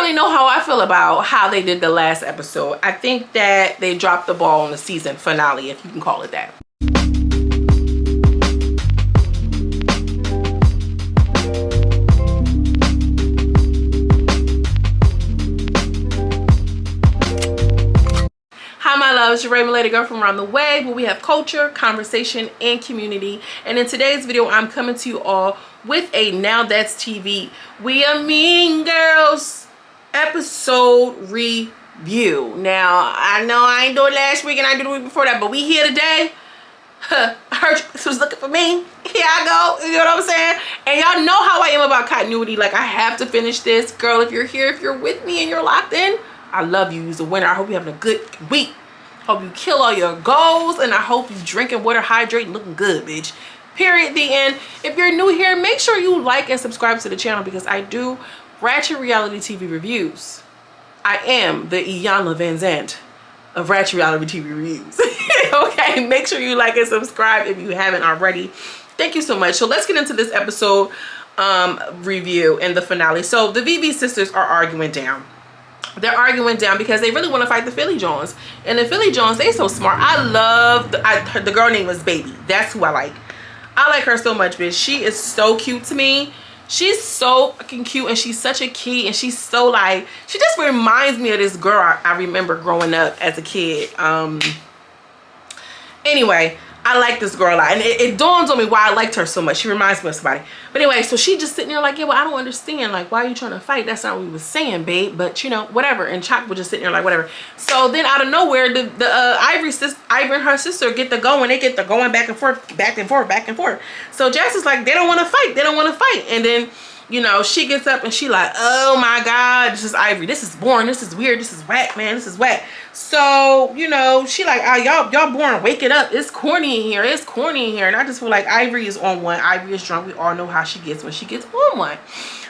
really know how I feel about how they did the last episode. I think that they dropped the ball on the season finale, if you can call it that. Hi my loves, your Raven Lady Girl from around the way, where we have culture, conversation, and community. And in today's video, I'm coming to you all with a Now That's TV We Are Mean Girls episode review. Now, I know I ain't do it last week and I did the week before that, but we here today. I heard you was looking for me. Here I go. You know what I'm saying? And y'all know how I am about continuity. Like, I have to finish this. Girl, if you're here, if you're with me and you're locked in, I love you. You're a winner. I hope you're having a good week. Hope you kill all your goals, and I hope you drinking water, hydrating, looking good, bitch. Period. The end. If you're new here, make sure you like and subscribe to the channel because I do ratchet reality TV reviews. I am the Iyanla Van Zandt of ratchet reality TV reviews. Okay, make sure you like and subscribe if you haven't already. Thank you so much. So let's get into this episode review and the finale. So the VV sisters are arguing down. They're arguing down because they really want to fight the Philly Jones. And the Philly Jones, they so smart. I love the girl name was Baby. That's who I like. I like her so much, bitch. She is so cute to me. She's so fucking cute, and she's such a key, and she's so like, she just reminds me of this girl I remember growing up as a kid. Anyway, I like this girl a lot, and it dawns on me why I liked her so much. She reminds me of somebody. But anyway, so she just sitting there like, yeah, well, I don't understand. Like, why are you trying to fight? That's not what we was saying, babe. But, you know, whatever. And Chop was just sitting there like, whatever. So then out of nowhere, the Ivori and her sister get to going. They get to going back and forth, back and forth, back and forth. So Jazz is like, they don't want to fight. They don't want to fight. And then, you know, she gets up and she like, oh my God, this is Ivori. This is boring. This is weird. This is whack, man. This is whack. So, you know, she like, oh, y'all boring. Wake it up. It's corny in here. It's corny in here. And I just feel like Ivori is on one. Ivori is drunk. We all know how she gets when she gets on one.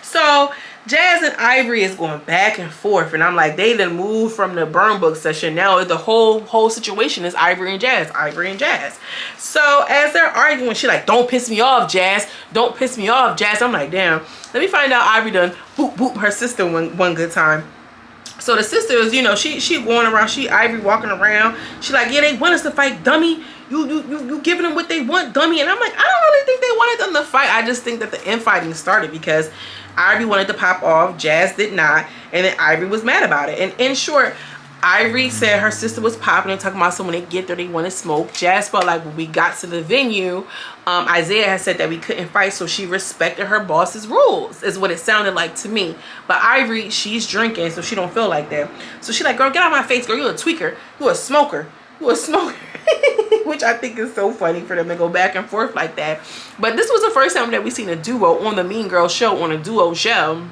So Jazz and Ivori is going back and forth. And I'm like, they done moved from the burn book session. Now the whole situation is Ivori and Jazz. Ivori and Jazz. So as they're arguing, she like, don't piss me off, Jazz. Don't piss me off, Jazz. I'm like, damn. Let me find out Ivori done boop boop her sister one good time. So the sisters, you know, she going around, Ivori walking around. She like, yeah, they want us to fight, dummy. You giving them what they want, dummy. And I'm like, I don't really think they wanted them to fight. I just think that the infighting started because Ivori wanted to pop off, Jazz did not, and then Ivori was mad about it. And in short, Ivori said her sister was popping and talking about so when they get there they want to smoke. Jazz felt like when we got to the venue, Isaiah had said that we couldn't fight, so she respected her boss's rules, is what it sounded like to me. But Ivori, she's drinking, so she don't feel like that. So she like, girl, get out of my face, girl. You a tweaker. You a smoker. You a smoker. Which I think is so funny for them to go back and forth like that. But this was the first time that we seen a duo on the Mean Girls show, on a duo show,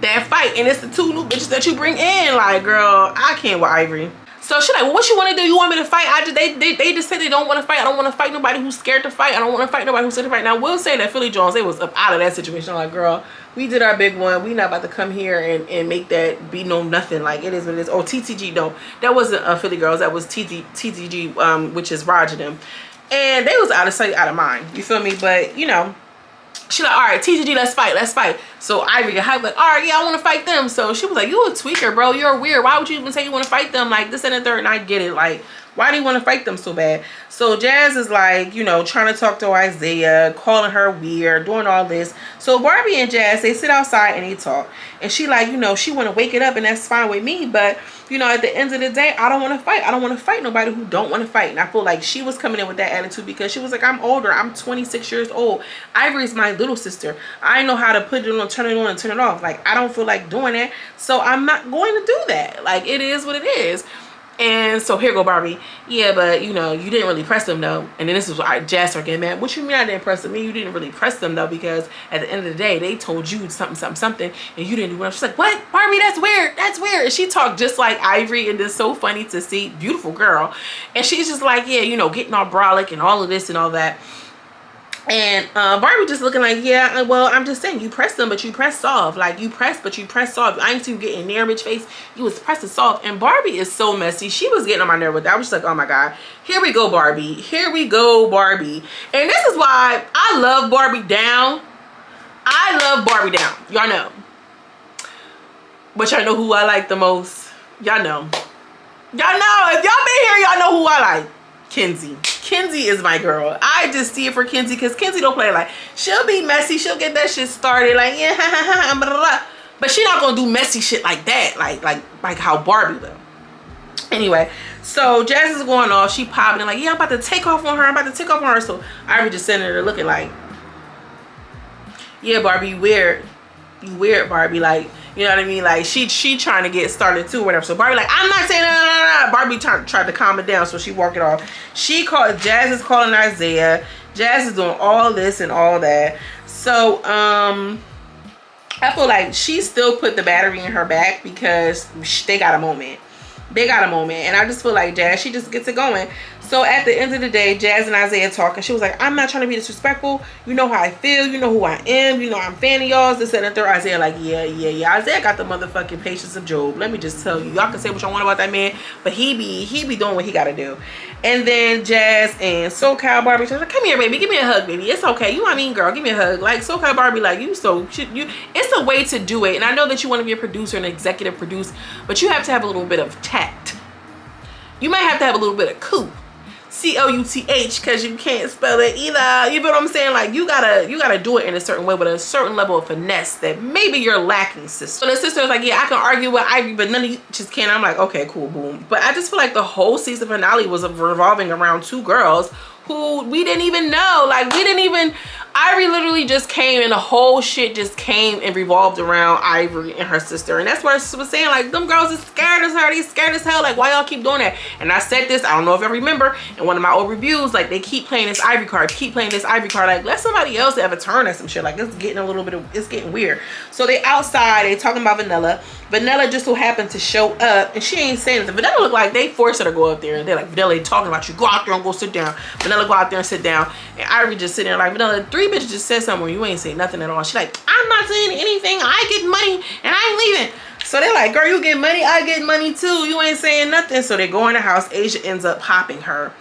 that fight. And it's the two new bitches that you bring in. Like, girl, I can't with Ivori. So she like, well, what you want to do? You want me to fight? They just said they don't want to fight. I don't want to fight nobody who's scared to fight. I don't want to fight nobody who's scared to fight. Now, we'll say that Philly Jones, they was up out of that situation. I'm like, girl, we did our big one. We not about to come here and make that be no nothing. Like, it is what it is. Oh, TTG, no. That wasn't Philly Girls. That was TTG, which is Roger them. And they was out of sight, out of mind. You feel me? But, you know, she like, all right, TTG, let's fight, let's fight. So Ivori got hyped, like, all right, yeah, I want to fight them. So she was like, you a tweaker, bro. You're weird. Why would you even say you want to fight them? Like, this and the third, and I get it. Like, why do you want to fight them so bad? So Jazz is like, you know, trying to talk to Isaiah, calling her weird, doing all this. So Barbie and Jazz, they sit outside and they talk. And she like, you know, she want to wake it up, and that's fine with me. But, you know, at the end of the day, I don't want to fight. I don't want to fight nobody who don't want to fight. And I feel like she was coming in with that attitude because she was like, I'm older. I'm 26 years old. Ivori's my little sister. I know how to put it on, turn it on, and turn it off. Like, I don't feel like doing that. So I'm not going to do that. Like, it is what it is. And so here go Barbie. Yeah, but you know, you didn't really press them though. And then this is why Jazz started getting mad. What you mean I didn't press them? You didn't really press them though, because at the end of the day, they told you something, and you didn't do it. She's like, what? Barbie, that's weird. That's weird. And she talked just like Ivori, and it's so funny to see. Beautiful girl. And she's just like, yeah, you know, getting all brolic and all of this and all that. And Barbie just looking like, yeah, well, I'm just saying, you press them, but you press soft. Like, you press, but you press soft. I ain't see you getting near bitch face. You was pressing soft. And Barbie is so messy. She was getting on my nerve with that. I was just like, oh my God. Here we go, Barbie. Here we go, Barbie. And this is why I love Barbie down. I love Barbie down. Y'all know. But y'all know who I like the most. Y'all know. Y'all know. If y'all been here, y'all know who I like. Kenzie. Kenzie is my girl. I just see it for Kenzie because Kenzie don't play like. She'll be messy. She'll get that shit started. Like, yeah, blah, blah, blah. But she not going to do messy shit like that. Like how Barbie will. Anyway, so Jazz is going off. She popping like, yeah, I'm about to take off on her. I'm about to take off on her. So Ivori just sitting there looking like, yeah, Barbie, you weird. You weird, Barbie. Like, you know what I mean? Like, she trying to get started too, whatever. So Barbie like, I'm not saying no. Barbie tried to calm it down, so she walked it off. Jazz is calling Isaiah. Jazz is doing all this and all that. So, I feel like she still put the battery in her back because they got a moment. And I just feel like Jazz, she just gets it going. So at the end of the day, Jazz and Isaiah talking. She was like, I'm not trying to be disrespectful. You know how I feel. You know who I am. You know I'm a fan of y'all's. This and the third. Isaiah like, yeah. Isaiah got the motherfucking patience of Job. Let me just tell you. Y'all can say what y'all want about that man, but he be doing what he got to do. And then Jazz and SoCal Barbie, she's like, come here, baby. Give me a hug, baby. It's okay. You know what I mean, girl. Give me a hug. Like, SoCal Barbie, like, it's a way to do it. And I know that you want to be a producer and executive produce, but you have to have a little bit of tact. You might have to have a little bit of C-O-U-T-H, because you can't spell it either. You know what I'm saying? Like, you gotta do it in a certain way with a certain level of finesse that maybe you're lacking, sister. So the sister was like, yeah, I can argue with Ivy, but none of you just can. I'm like, okay, cool, boom. But I just feel like the whole season finale was revolving around two girls who we didn't even know. Like, Ivy literally just came and the whole shit just came and revolved around Ivori and her sister. And that's what I was saying, like, them girls is scared as hell. They scared as hell. Like, why y'all keep doing that? And I said this, I don't know if y'all remember, in one of my old reviews, like, they keep playing this Ivy card, like, let somebody else have a turn at some shit. Like, it's getting weird. So they outside, they talking about Vanilla. Vanilla just so happened to show up, and she ain't saying anything. Vanilla look like they forced her to go up there, and they're like, Vanilla, they talking about you. Go out there and go sit down. Vanilla go out there and sit down, and Ivy just sitting there like, Vanilla, three bitches just said something where you ain't saying nothing at all. She like, I'm not saying anything. I get money, and I ain't leaving. So they're like, girl, you get money, I get money too. You ain't saying nothing. So they go in the house. Asia ends up popping her.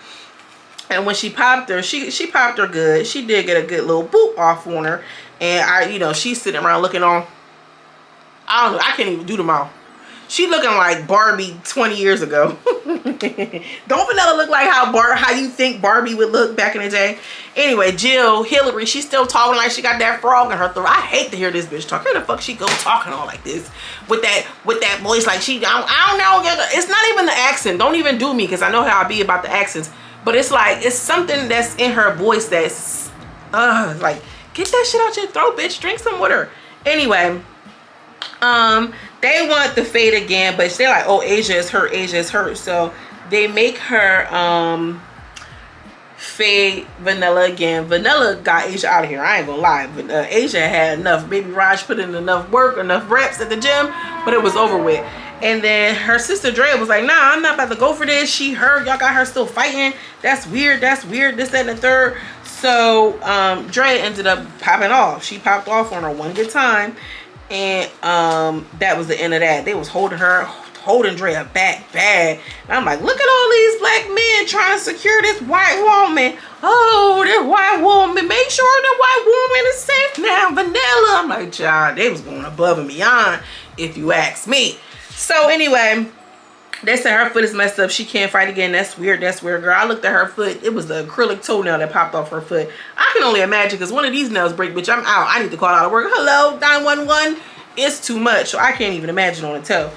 And when she popped her, she popped her good. She did get a good little boop off on her. And she's sitting around looking on. I don't know. I can't even do them all. She looking like Barbie 20 years ago. Don't Vanilla look like how you think Barbie would look back in the day? Anyway, Hillary, she's still talking like she got that frog in her throat. I hate to hear this bitch talk. Where the fuck she go talking all like this with that voice? Like I don't know. It's not even the accent. Don't even do me, because I know how I be about the accents. But it's like, it's something that's in her voice that's like, get that shit out your throat, bitch. Drink some water. Anyway. They want the fade again, but they're like, oh, Asia is hurt. So they make her fade Vanilla again. Vanilla got Asia out of here. I ain't gonna lie. But, Asia had enough. Baby Raj put in enough work, enough reps at the gym, but it was over with. And then her sister Drea was like, nah, I'm not about to go for this. She hurt. Y'all got her still fighting. That's weird. This, that, and the third. So Drea ended up popping off. She popped off on her one good time. And that was the end of that. They was holding Drea back bad. And I'm like, look at all these black men trying to secure this white woman. Oh, this white woman. Make sure the white woman is safe now. Vanilla. I'm like, child, they was going above and beyond, if you ask me. So anyway, they said her foot is messed up. She can't fight again. That's weird. Girl, I looked at her foot. It was the acrylic toenail that popped off her foot. I can only imagine, because one of these nails break, bitch, I'm out. I need to call out of work. Hello, 911. It's too much. So I can't even imagine on a toe.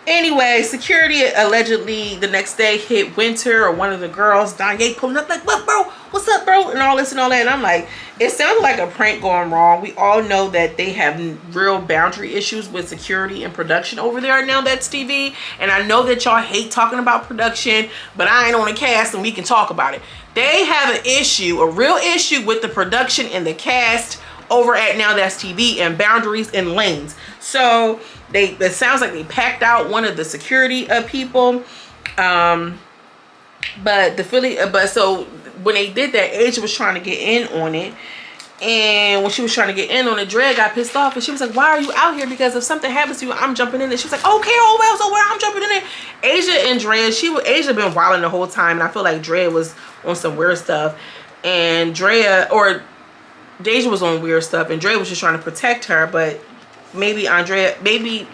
Anyway, security allegedly the next day hit Winter or one of the girls. Danye pulling up like, what, bro? What's up, bro? And all this and all that. And I'm like, it sounds like a prank going wrong. We all know that they have real boundary issues with security and production over there at Now That's TV. And I know that y'all hate talking about production, but I ain't on the cast and we can talk about it. They have an issue, a real issue with the production and the cast over at Now That's TV, and boundaries and lanes. So it sounds like they packed out one of the security people. So when they did that, Asia was trying to get in on it. And when she was trying to get in on it, Drea got pissed off, and she was like, why are you out here? Because if something happens to you, I'm jumping in. And she was like, okay, oh well, so where I'm jumping in there. Asia and Drea, Asia been wilding the whole time, and I feel like Drea was on some weird stuff. And Deja was on weird stuff, and Drea was just trying to protect her, but maybe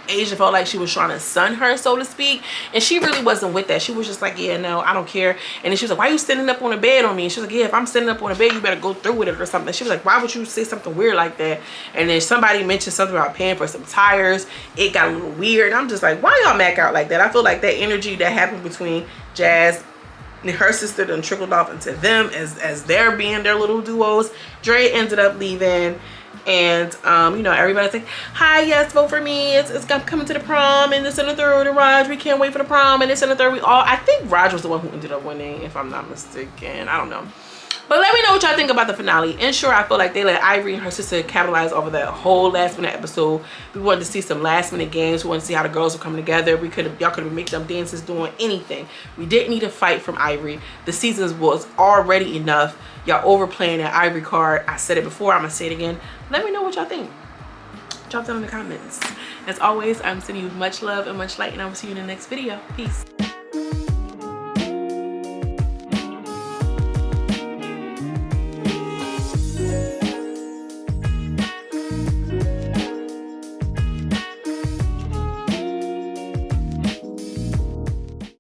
Asia felt like she was trying to sun her, so to speak, and she really wasn't with that. She was just like, yeah, no, I don't care. And then she was like, why are you standing up on the bed on me? And she was like, yeah, if I'm standing up on the bed, you better go through with it or something. She was like, why would you say something weird like that? And then somebody mentioned something about paying for some tires. It got a little weird. I'm just like, why y'all mac out like that? I feel like that energy that happened between Jazz and her sister done trickled off into them as they're being their little duos. Dre ended up leaving. And you know, everybody's like, hi, yes, vote for me, it's coming to the prom, and this and the third, and Raj, we can't wait for the prom, and this and the third. I think Raj was the one who ended up winning, if I'm not mistaken. I don't know, but let me know what y'all think about the finale. And sure, I feel like they let Ivori and her sister capitalize over that whole last minute episode. We wanted to see some last minute games. We wanted to see how the girls were coming together. Y'all could have been making them dances, doing anything. We didn't need a fight from Ivori. The seasons was already enough. Y'all overplaying that Ivori card. I said it before, I'm gonna say it again. Let me know what y'all think. Drop down in the comments. As always, I'm sending you much love and much light, and I will see you in the next video. Peace.